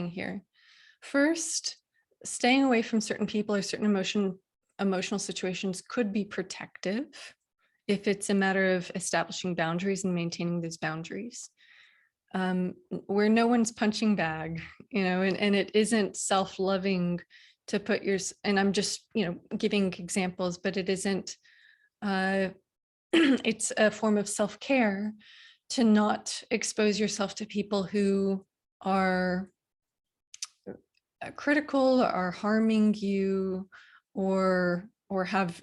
here. First, staying away from certain people or certain emotional situations could be protective if it's a matter of establishing boundaries and maintaining those boundaries. Where no one's punching bag, and it isn't self-loving to put and I'm just, giving examples, but it isn't, it's a form of self-care to not expose yourself to people who are critical or harming you or have,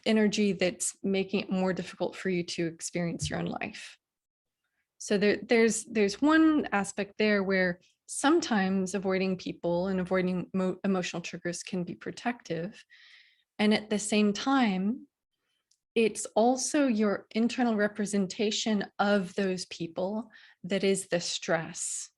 energy that's making it more difficult for you to experience your own life. So there's one aspect there where sometimes avoiding people and avoiding emotional triggers can be protective. And at the same time, it's also your internal representation of those people that is the stress.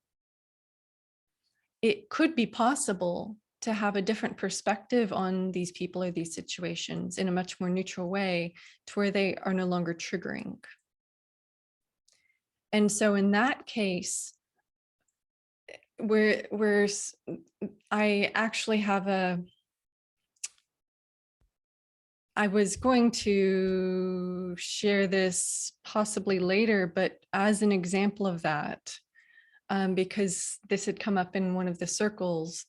It could be possible to have a different perspective on these people or these situations in a much more neutral way to where they are no longer triggering. And so in that case, I actually have I was going to share this possibly later, but as an example of that, because this had come up in one of the circles,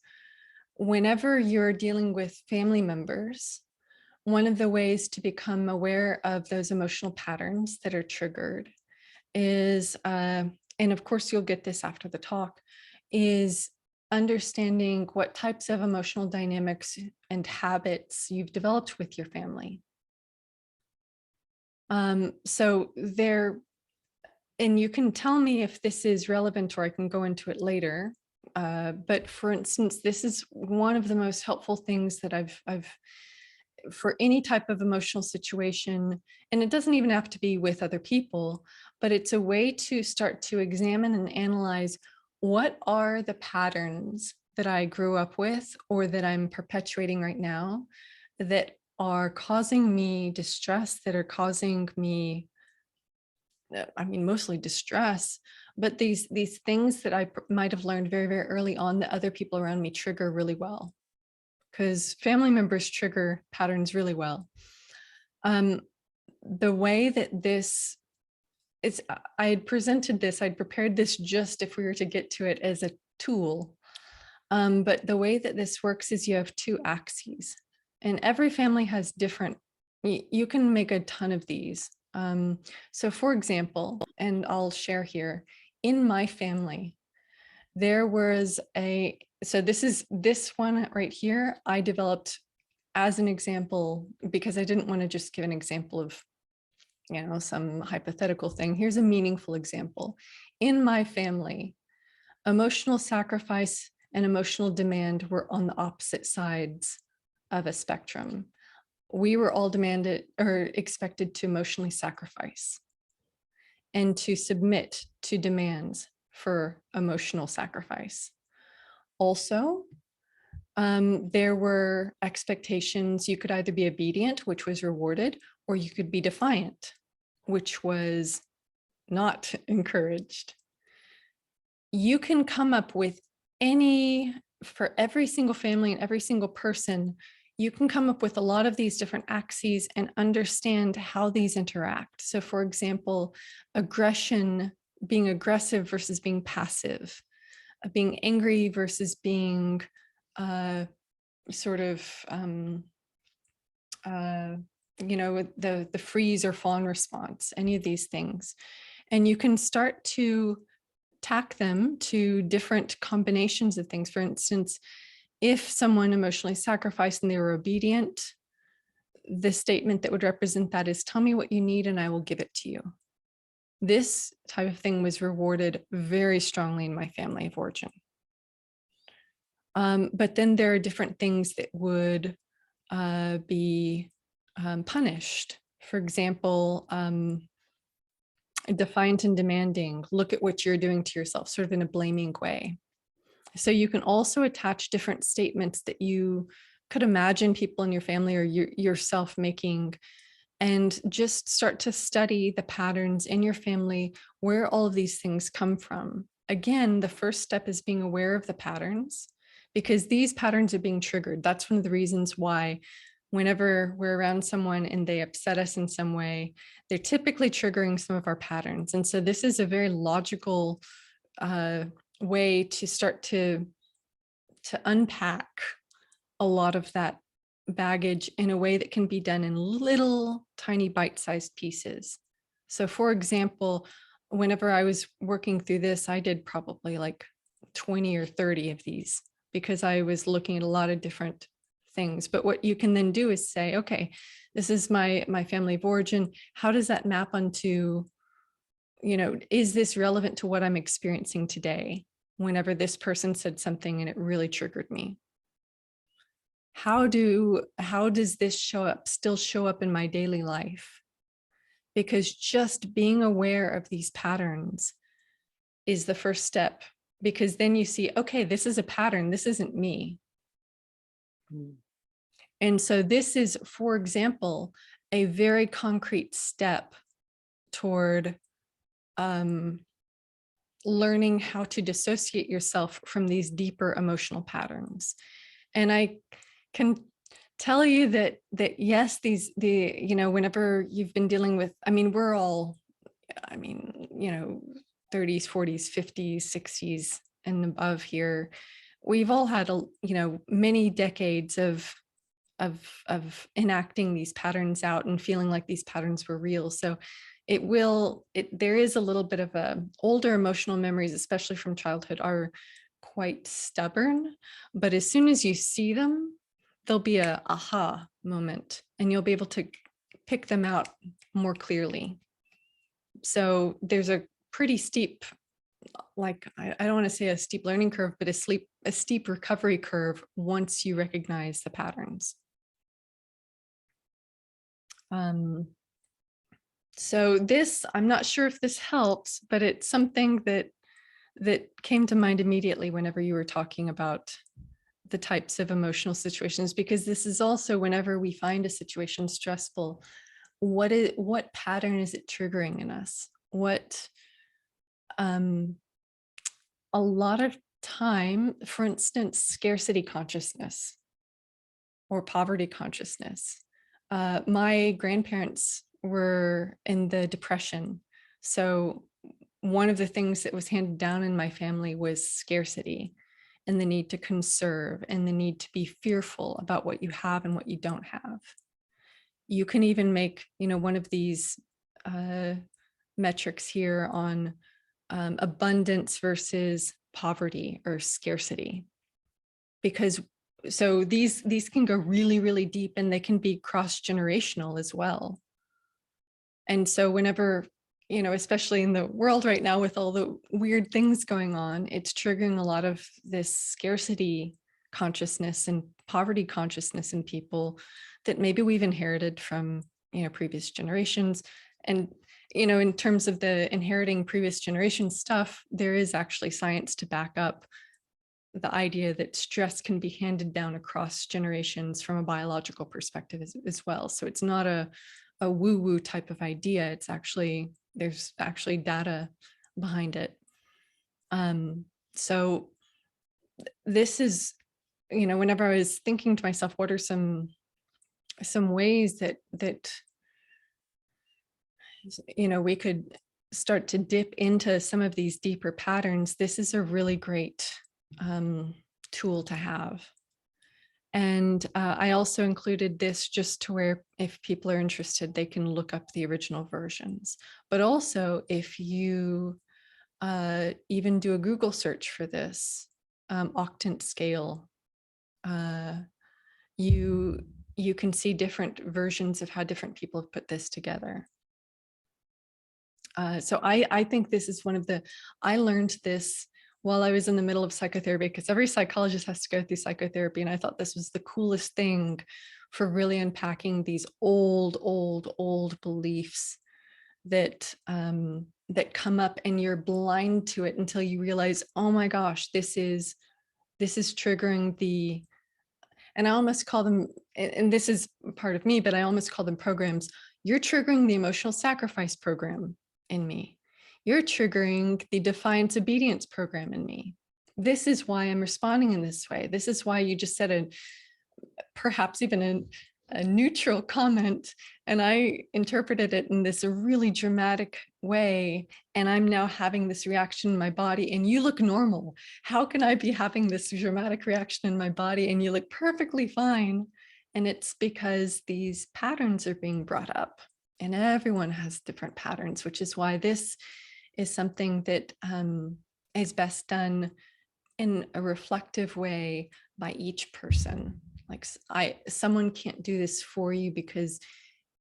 whenever you're dealing with family members, one of the ways to become aware of those emotional patterns that are triggered is, and of course you'll get this after the talk, is understanding what types of emotional dynamics and habits you've developed with your family. So there, and you can tell me if this is relevant or I can go into it later. But for instance, this is one of the most helpful things that I've for any type of emotional situation, and it doesn't even have to be with other people, but it's a way to start to examine and analyze what are the patterns that I grew up with or that I'm perpetuating right now that are causing me distress, that are causing me, mostly distress, but these things that I might have learned very, very early on that other people around me trigger really well, because family members trigger patterns really well. The way that this is, I had presented this, I'd prepared this just if we were to get to it as a tool. But the way that this works is you have two axes, and every family has different, you can make a ton of these. So for example, and I'll share here, in my family, there was so this one right here, I developed as an example because I didn't want to just give an example of, some hypothetical thing. Here's a meaningful example. In my family, emotional sacrifice and emotional demand were on the opposite sides of a spectrum. We were all demanded or expected to emotionally sacrifice and to submit to demands for emotional sacrifice. Also, there were expectations. You could either be obedient, which was rewarded, or you could be defiant, which was not encouraged. You can come up with for every single family and every single person, you can come up with a lot of these different axes and understand how these interact. So for example, aggression, being aggressive versus being passive, being angry versus being sort of, the freeze or fawn response, any of these things. And you can start to tack them to different combinations of things. For instance, if someone emotionally sacrificed and they were obedient, the statement that would represent that is, tell me what you need and I will give it to you. This type of thing was rewarded very strongly in my family of origin. But then there are different things that would be punished. For example, defiant and demanding, look at what you're doing to yourself, sort of in a blaming way. So you can also attach different statements that you could imagine people in your family or yourself making, and just start to study the patterns in your family, where all of these things come from. again, the first step is being aware of the patterns, because these patterns are being triggered. That's one of the reasons why whenever we're around someone and they upset us in some way, they're typically triggering some of our patterns. And so this is a very logical way to start to unpack a lot of that baggage in a way that can be done in little tiny bite-sized pieces. So for example, whenever I was working through this, I did probably like 20 or 30 of these because I was looking at a lot of different things. But what you can then do is say, okay, this is my family of origin. How does that map onto, is this relevant to what I'm experiencing today? Whenever this person said something and it really triggered me. How does this still show up in my daily life? Because just being aware of these patterns is the first step, because then you see, okay, this is a pattern. This isn't me. And so this is, for example, a very concrete step toward learning how to dissociate yourself from these deeper emotional patterns. And I can tell you that yes, whenever you've been dealing with, we're all, 30s, 40s, 50s, 60s and above here. We've all had many decades of enacting these patterns out and feeling like these patterns were real. So there is a little bit of older emotional memories, especially from childhood, are quite stubborn, but as soon as you see them, there'll be a aha moment and you'll be able to pick them out more clearly. So there's a pretty steep, like, I don't want to say a steep learning curve, but a steep recovery curve once you recognize the patterns. So this, I'm not sure if this helps, but it's something that came to mind immediately whenever you were talking about the types of emotional situations, because this is also whenever we find a situation stressful, what pattern is it triggering in us? A lot of time, for instance, scarcity consciousness or poverty consciousness. My grandparents were in the Depression. So one of the things that was handed down in my family was scarcity and the need to conserve and the need to be fearful about what you have and what you don't have. You can even make, one of these metrics here on abundance versus poverty or scarcity, because so these can go really, really deep and they can be cross-generational as well. And so whenever, especially in the world right now with all the weird things going on, it's triggering a lot of this scarcity consciousness and poverty consciousness in people that maybe we've inherited from, previous generations. And, in terms of the inheriting previous generation stuff, there is actually science to back up the idea that stress can be handed down across generations from a biological perspective as well. So it's not a woo-woo type of idea. It's actually, there's actually data behind it. So this is, whenever I was thinking to myself, what are some ways that we could start to dip into some of these deeper patterns, this is a really great tool to have. And I also included this just to where if people are interested, they can look up the original versions. But also if you even do a Google search for this octant scale, you can see different versions of how different people have put this together. So I think this is I learned this while I was in the middle of psychotherapy, because every psychologist has to go through psychotherapy. And I thought this was the coolest thing for really unpacking these old beliefs that come up, and you're blind to it until you realize, oh my gosh, this is triggering and I almost call them, and this is part of me, but I almost call them programs. You're triggering the emotional sacrifice program in me. You're triggering the defiance obedience program in me. This is why I'm responding in this way. This is why you just said perhaps even a neutral comment, and I interpreted it in this really dramatic way, and I'm now having this reaction in my body, and you look normal. How can I be having this dramatic reaction in my body and you look perfectly fine? And it's because these patterns are being brought up, and everyone has different patterns, which is why this is something that is best done in a reflective way by each person. Like someone can't do this for you, because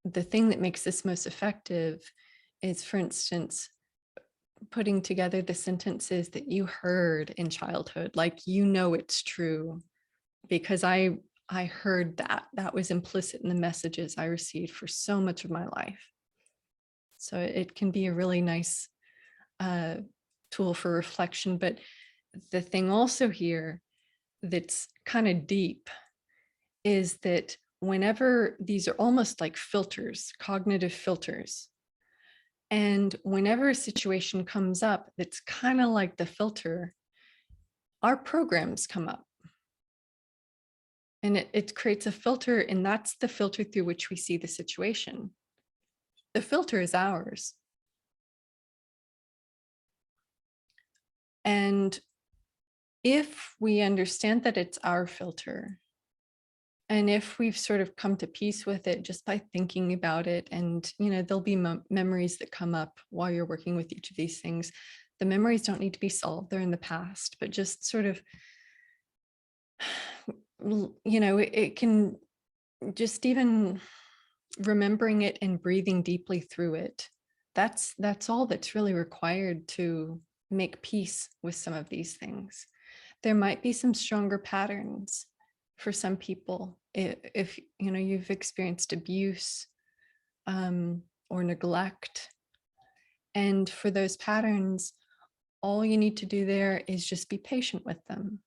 the thing that makes this most effective is, for instance, putting together the sentences that you heard in childhood, like, it's true, because I heard that was implicit in the messages I received for so much of my life. So it can be a really nice tool for reflection. But the thing also here that's kind of deep is that whenever these are almost like filters, cognitive filters, and whenever a situation comes up that's kind of like the filter, our programs come up. And it creates a filter, and that's the filter through which we see the situation. The filter is ours. And if we understand that it's our filter, and if we've sort of come to peace with it just by thinking about it, and there'll be memories that come up while you're working with each of these things. The memories don't need to be solved, they're in the past, but just sort of, it can just, even remembering it and breathing deeply through it, that's all that's really required to make peace with some of these things. There might be some stronger patterns for some people if you've experienced abuse or neglect, and for those patterns, all you need to do there is just be patient with them,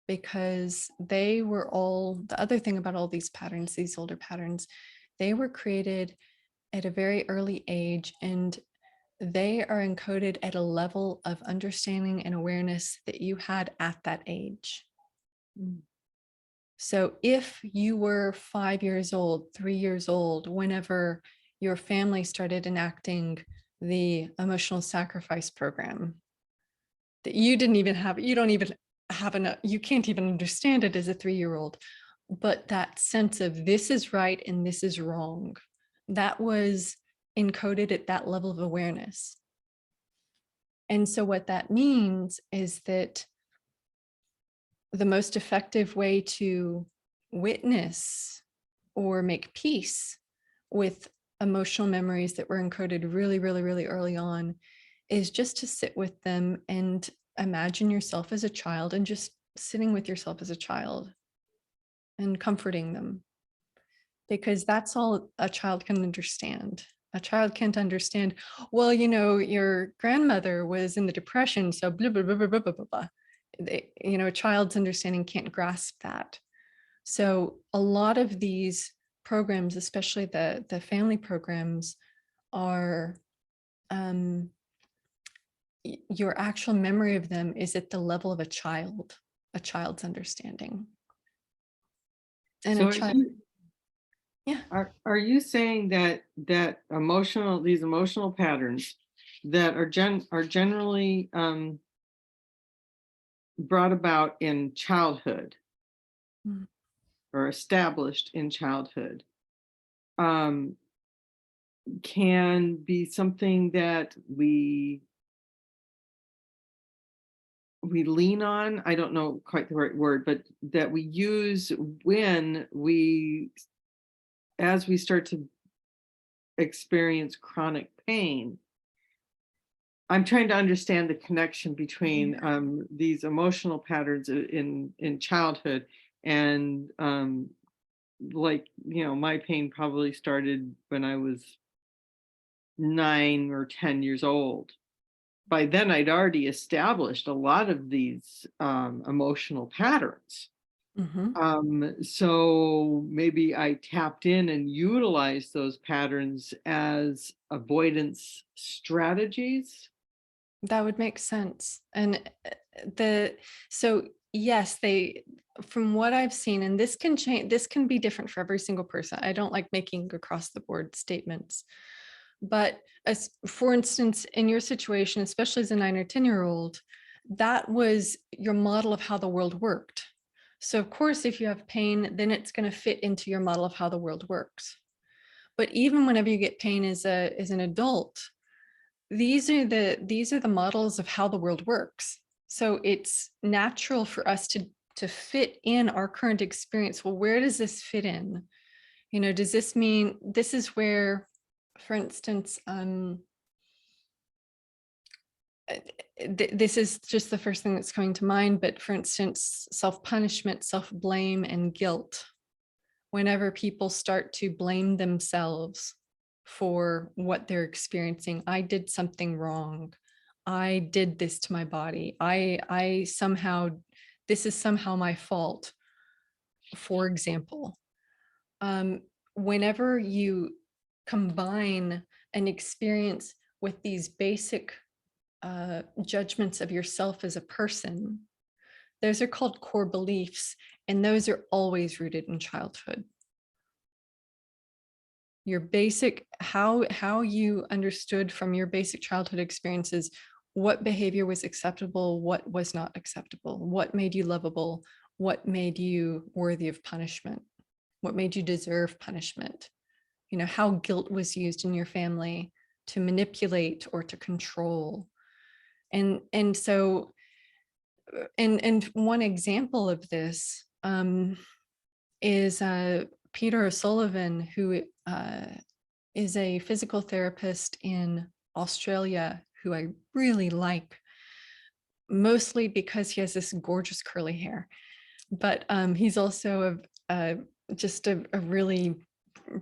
because they were all, the other thing about all these patterns, these older patterns, they were created at a very early age, and they are encoded at a level of understanding and awareness that you had at that age. So if you were 5 years old, 3 years old, whenever your family started enacting the emotional sacrifice program, that you didn't even have, you don't even have enough, you can't even understand it as a 3-year-old, but that sense of this is right and this is wrong, that was encoded at that level of awareness. And so what that means is that the most effective way to witness or make peace with emotional memories that were encoded really, really, really early on is just to sit with them and imagine yourself as a child, and just sitting with yourself as a child and comforting them, because that's all a child can understand. A child can't understand, well, your grandmother was in the Depression, so blah, blah, blah, blah, blah, blah, blah. A child's understanding can't grasp that. So a lot of these programs, especially the family programs, are your actual memory of them is at the level of a child's understanding. And So a child, yeah. are you saying that these emotional patterns that are generally brought about in childhood Mm. or established in childhood um, can be something that we lean on? I don't know quite the right word, but that we use as we start to experience chronic pain. I'm trying to understand the connection between these emotional patterns in childhood and my pain probably started when I was 9 or 10 years old. By then, I'd already established a lot of these emotional patterns. So maybe I tapped in and utilized those patterns as avoidance strategies. That would make sense. And the so yes, they from what I've seen, and this can change, this can be different for every single person. I don't like making across the board statements. But as for instance, in your situation, especially as a 9 or 10-year-old, that was your model of how the world worked. So of course, if you have pain, then it's going to fit into your model of how the world works. But even whenever you get pain as an adult, these are the models of how the world works. So it's natural for us to fit in our current experience. Well, where does this fit in? You know, does this mean this is where, for instance, this is just the first thing that's coming to mind, but for instance, self-punishment, self-blame, and guilt. Whenever people start to blame themselves for what they're experiencing, I did something wrong. I did this to my body. I somehow, this is somehow my fault, for example. Whenever you combine an experience with these basic judgments of yourself as a person, those are called core beliefs, and those are always rooted in childhood. Your basic, how you understood from your basic childhood experiences what behavior was acceptable, what was not acceptable, what made you lovable, what made you worthy of punishment, what made you deserve punishment, you know, how guilt was used in your family to manipulate or to control. And so and one example of this is Peter O'Sullivan, who is a physical therapist in Australia, who I really like, mostly because he has this gorgeous curly hair. But he's also just a really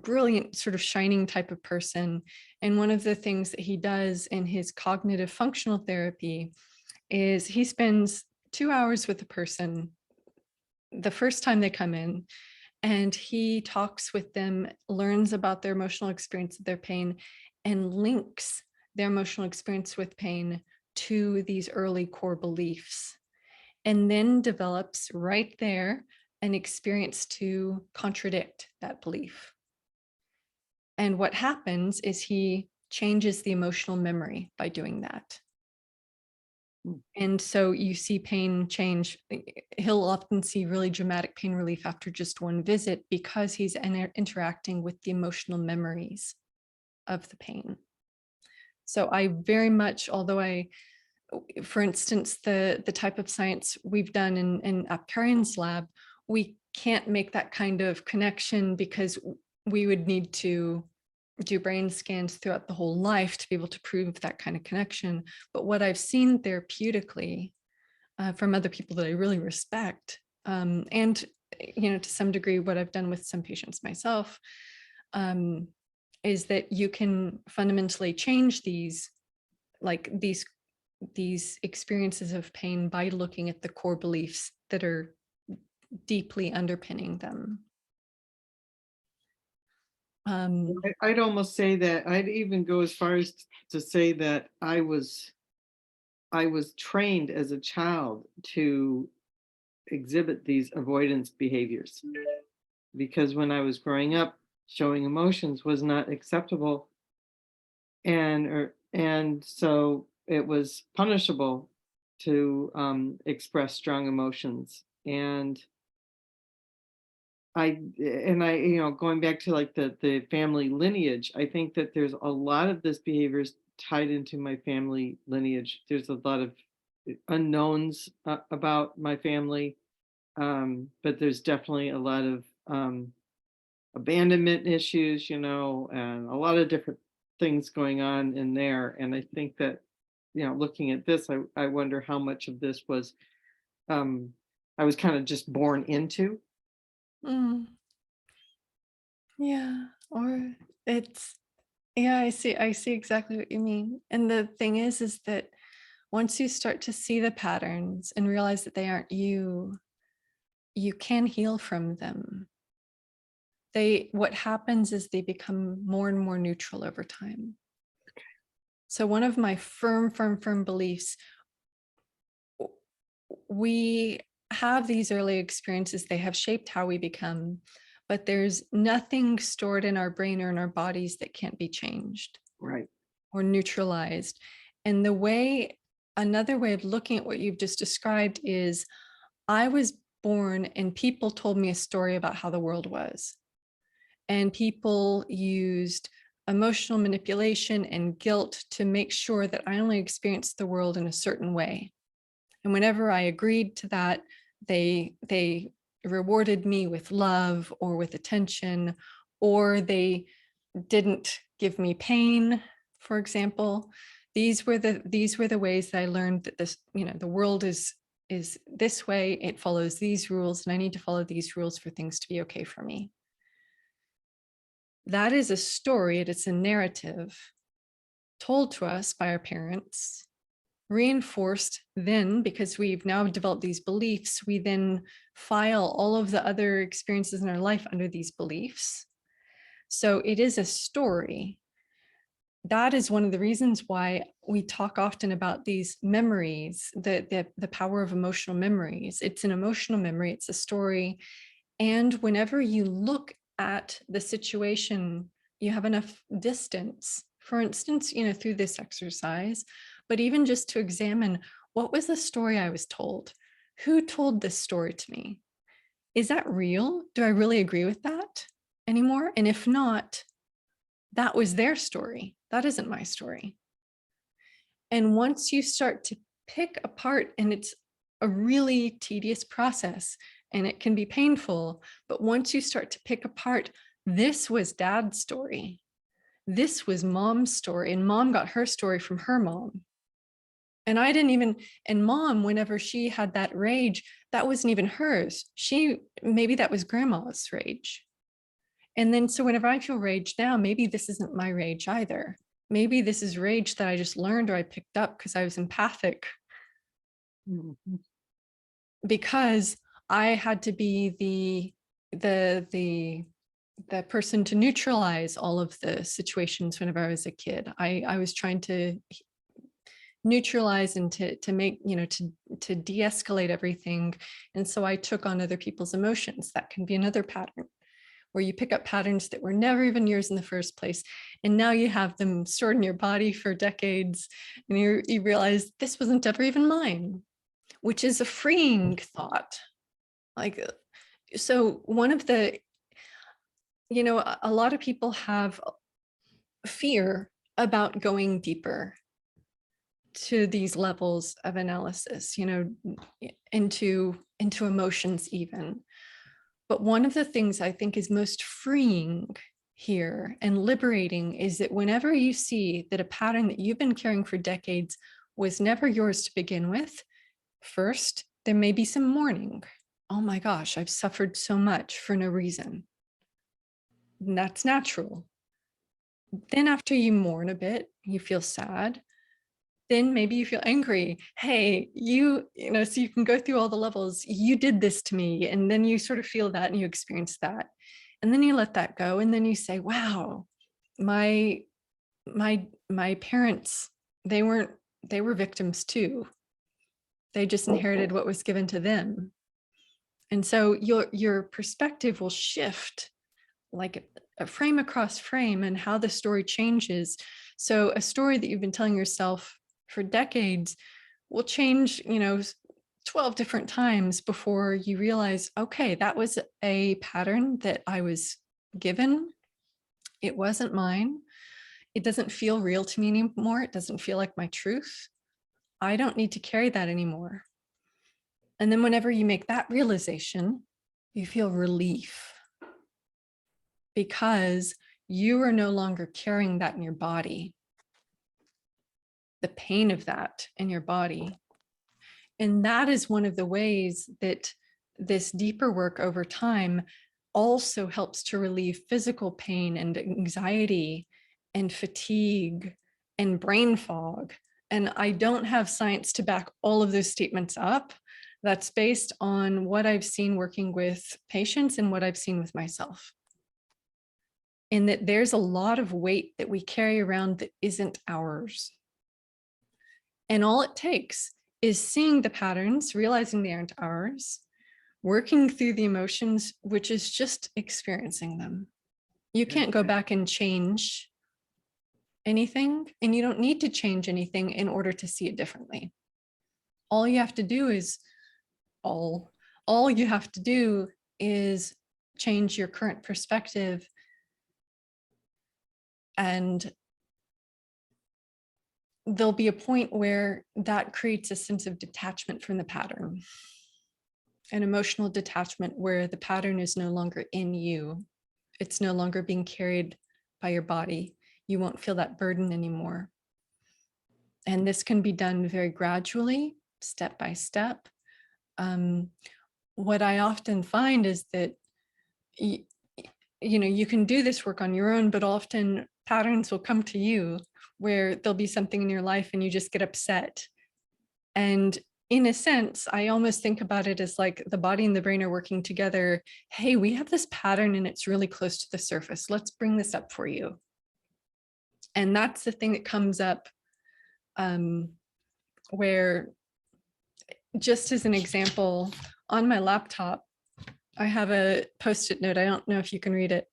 brilliant, sort of shining type of person. And one of the things that he does in his cognitive functional therapy is he spends 2 hours with a person the first time they come in, and he talks with them, learns about their emotional experience of their pain, and links their emotional experience with pain to these early core beliefs, and then develops right there an experience to contradict that belief. And what happens is he changes the emotional memory by doing that. And so you see pain change. He'll often see really dramatic pain relief after just one visit because he's interacting with the emotional memories of the pain. So I very much, although for instance, the type of science we've done in Apkarian's lab, we can't make that kind of connection because we would need to do brain scans throughout the whole life to be able to prove that kind of connection. But what I've seen therapeutically from other people that I really respect, and you know, to some degree, what I've done with some patients myself, is that you can fundamentally change these, like these experiences of pain by looking at the core beliefs that are deeply underpinning them. I'd almost say that I'd even go as far as to say that I was trained as a child to exhibit these avoidance behaviors, because when I was growing up, showing emotions was not acceptable, and so it was punishable to express strong emotions. And going back to like the family lineage, I think that there's a lot of this behaviors tied into my family lineage. There's a lot of unknowns about my family, but there's definitely a lot of abandonment issues, and a lot of different things going on in there. And I think that, looking at this, I wonder how much of this was I was kind of just born into. Mm, yeah, or it's, yeah, I see exactly what you mean. And the thing is that once you start to see the patterns and realize that they aren't you, you can heal from them. What happens is they become more and more neutral over time. So one of my firm beliefs, we have these early experiences, they have shaped how we become, but there's nothing stored in our brain or in our bodies that can't be changed Right. or neutralized. And another way of looking at what you've just described is, I was born and people told me a story about how the world was. And people used emotional manipulation and guilt to make sure that I only experienced the world in a certain way. And whenever I agreed to that, they rewarded me with love or with attention, or they didn't give me pain, for example. These were the ways that I learned that the world is this way, it follows these rules, and I need to follow these rules for things to be okay for me. That is a story, it's a narrative told to us by our parents, reinforced then because we've now developed these beliefs. We then file all of the other experiences in our life under these beliefs. So it is a story. That is one of the reasons why we talk often about these memories, the power of emotional memories. It's an emotional memory, it's a story. And whenever you look at the situation, you have enough distance, for instance, through this exercise, but even just to examine, what was the story I was told? Who told this story to me? Is that real? Do I really agree with that anymore? And if not, that was their story. That isn't my story. And once you start to pick apart, and it's a really tedious process and it can be painful, but once you start to pick apart, this was dad's story, this was mom's story, and mom got her story from her mom. And I didn't even, and mom, whenever she had that rage, that wasn't even hers. Maybe that was grandma's rage. And then, so whenever I feel rage now, maybe this isn't my rage either. Maybe this is rage that I just learned or I picked up because I was empathic. Mhm. Because I had to be the person to neutralize all of the situations whenever I was a kid. I was trying to neutralize and to make, to de-escalate everything. And so I took on other people's emotions. That can be another pattern, where you pick up patterns that were never even yours in the first place. And now you have them stored in your body for decades. And you realize this wasn't ever even mine, which is a freeing thought. Like, so one of the, a lot of people have fear about going deeper to these levels of analysis, into emotions even. But one of the things I think is most freeing here and liberating is that whenever you see that a pattern that you've been carrying for decades was never yours to begin with, first, there may be some mourning. Oh my gosh, I've suffered so much for no reason. And that's natural. Then after you mourn a bit, you feel sad. Then maybe you feel angry. Hey, so you can go through all the levels. You did this to me. And then you sort of feel that and you experience that. And then you let that go. And then you say, wow, my parents, they were victims too. They just inherited what was given to them. And so your perspective will shift, like a frame across frame, and how the story changes. So a story that you've been telling yourself for decades will change, 12 different times before you realize, okay, that was a pattern that I was given. It wasn't mine. It doesn't feel real to me anymore. It doesn't feel like my truth. I don't need to carry that anymore. And then whenever you make that realization, you feel relief, because you are no longer carrying that in your body, the pain of that in your body. And that is one of the ways that this deeper work over time also helps to relieve physical pain and anxiety and fatigue and brain fog. And I don't have science to back all of those statements up. That's based on what I've seen working with patients and what I've seen with myself. In that there's a lot of weight that we carry around that isn't ours. And all it takes is seeing the patterns, realizing they aren't ours, working through the emotions, which is just experiencing them. You can't go Okay. back and change anything, and you don't need to change anything in order to see it differently. All you have to do is all you have to do is change your current perspective, and there'll be a point where that creates a sense of detachment from the pattern, an emotional detachment where the pattern is no longer in you. It's no longer being carried by your body. You won't feel that burden anymore. And this can be done very gradually, step by step. What I often find is that you can do this work on your own, but often patterns will come to you where there'll be something in your life and you just get upset. And in a sense, I almost think about it as like the body and the brain are working together. Hey, we have this pattern and it's really close to the surface. Let's bring this up for you. And that's the thing that comes up, where, just as an example, on my laptop, I have a post-it note. I don't know if you can read it.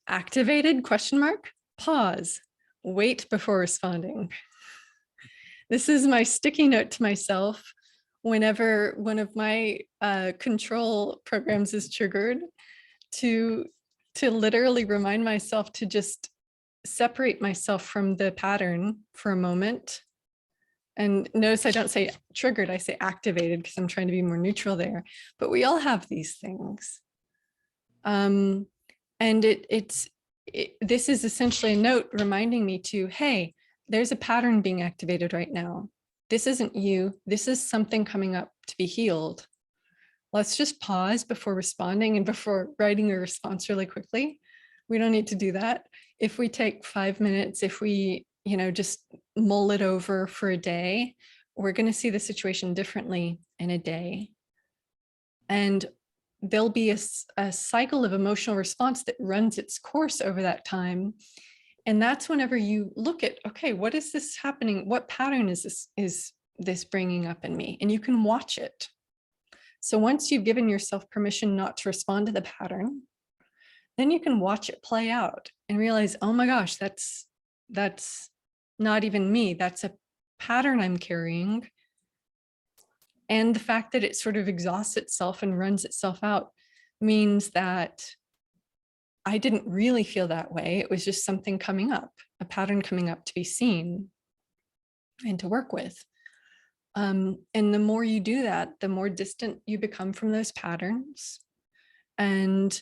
Activated, question mark, pause, wait before responding. This is my sticky note to myself whenever one of my control programs is triggered, to literally remind myself to just separate myself from the pattern for a moment. And notice I don't say triggered, I say activated, because I'm trying to be more neutral there. But we all have these things. And this is essentially a note reminding me to, hey, there's a pattern being activated right now. This isn't you. This is something coming up to be healed. Let's just pause before responding and before writing a response really quickly. We don't need to do that. If we take 5 minutes, if we, just mull it over for a day, we're going to see the situation differently in a day. And there'll be a cycle of emotional response that runs its course over that time. And that's whenever you look at, okay, what is this happening? What pattern is this bringing up in me? And you can watch it. So once you've given yourself permission not to respond to the pattern, then you can watch it play out and realize, oh my gosh, that's not even me. That's a pattern I'm carrying. And the fact that it sort of exhausts itself and runs itself out means that I didn't really feel that way. It was just something coming up, a pattern coming up to be seen and to work with. And the more you do that, the more distant you become from those patterns. And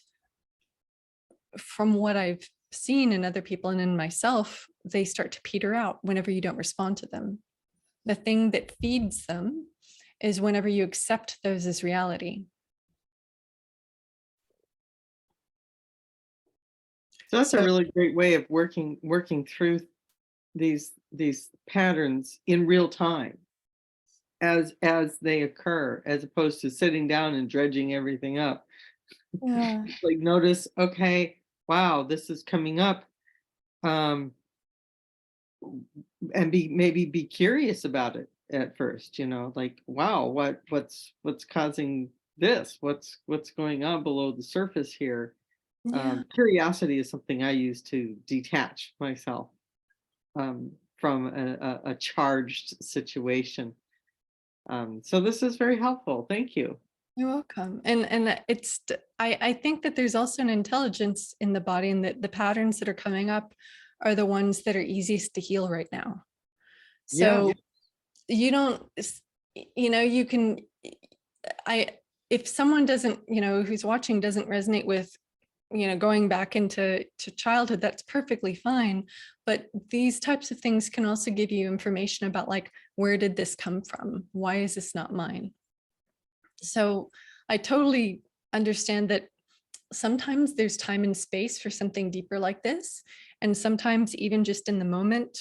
from what I've seen in other people and in myself, they start to peter out whenever you don't respond to them. The thing that feeds them is whenever you accept those as reality. So that's a So really great way of working through these patterns in real time as they occur, as opposed to sitting down and dredging everything up. yeah, Like notice, okay, wow, this is coming up. Um, and maybe be curious about it at first, like, wow, what's causing this? What's going on below the surface here? yeah, Curiosity is something I use to detach myself from a charged situation. So this is very helpful. Thank you. you're welcome. And I think that there's also an intelligence in the body, and that the patterns that are coming up are the ones that are easiest to heal right now. Yeah. So you don't, you can, I, if someone doesn't, who's watching doesn't resonate with, going back into childhood, that's perfectly fine. But these types of things can also give you information about, like, where did this come from? Why is this not mine? So I totally understand that sometimes there's time and space for something deeper like this. And sometimes even just in the moment,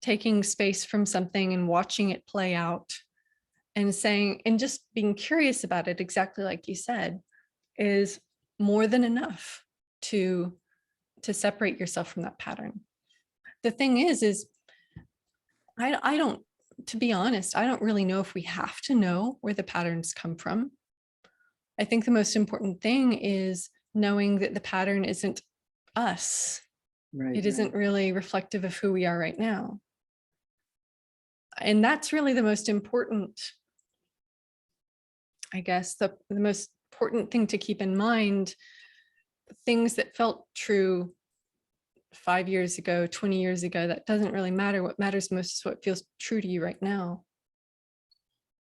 taking space from something and watching it play out and saying, and just being curious about it, exactly like you said, is more than enough to separate yourself from that pattern. The thing is I don't to be honest, I don't really know if we have to know where the patterns come from. I think the most important thing is knowing that the pattern isn't us. Right. It isn't really reflective of who we are right now. And that's really the most important, I guess, the most important thing to keep in mind. Things that felt true 5 years ago, 20 years ago, that doesn't really matter. What matters most is what feels true to you right now.